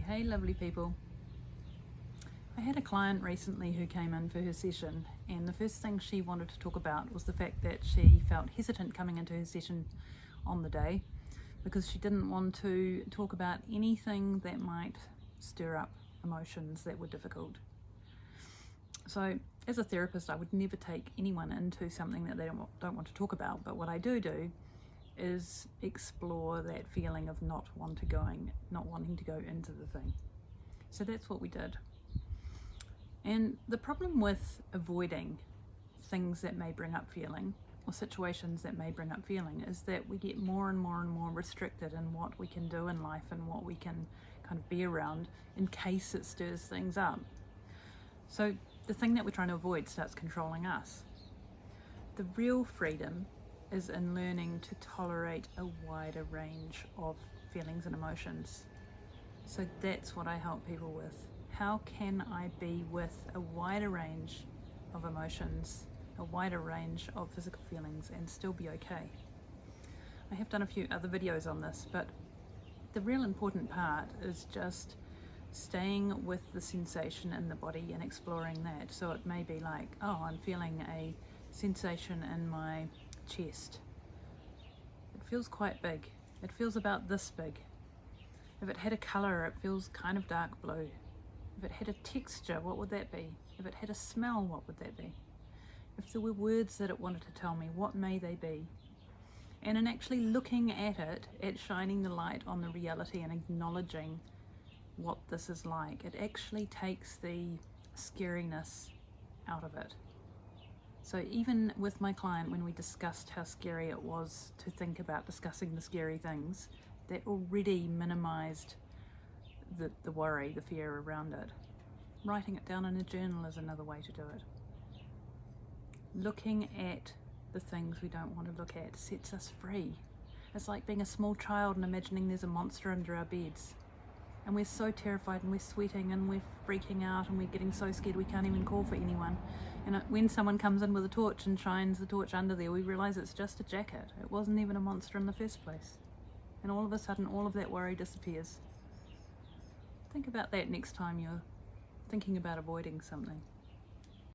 Hey lovely people. I had a client recently who came in for her session, and the first thing she wanted to talk about was the fact that she felt hesitant coming into her session on the day because she didn't want to talk about anything that might stir up emotions that were difficult. So as a therapist, I would never take anyone into something that they don't want to talk about, but what I do is explore that feeling of not wanting to go into the thing. So that's what we did. And the problem with avoiding things that may bring up feeling, or situations that may bring up feeling, is that we get more and more and more restricted in what we can do in life and what we can kind of be around in case it stirs things up. So the thing that we're trying to avoid starts controlling us. The real freedom is in learning to tolerate a wider range of feelings and emotions. So that's what I help people with. How can I be with a wider range of emotions, a wider range of physical feelings, and still be okay? I have done a few other videos on this, but the real important part is just staying with the sensation in the body and exploring that. So it may be like, oh, I'm feeling a sensation in my chest. It feels quite big. It feels about this big. If it had a colour, it feels kind of dark blue. If it had a texture, what would that be? If it had a smell, what would that be? If there were words that it wanted to tell me, what may they be? And in actually looking at it, at shining the light on the reality and acknowledging what this is like, it actually takes the scariness out of it. So even with my client, when we discussed how scary it was to think about discussing the scary things, that already minimized the worry, the fear around it. Writing it down in a journal is another way to do it. Looking at the things we don't want to look at sets us free. It's like being a small child and imagining there's a monster under our beds. And we're so terrified and we're sweating and we're freaking out and we're getting so scared we can't even call for anyone. And when someone comes in with a torch and shines the torch under there, we realise it's just a jacket. It wasn't even a monster in the first place. And all of a sudden, all of that worry disappears. Think about that next time you're thinking about avoiding something.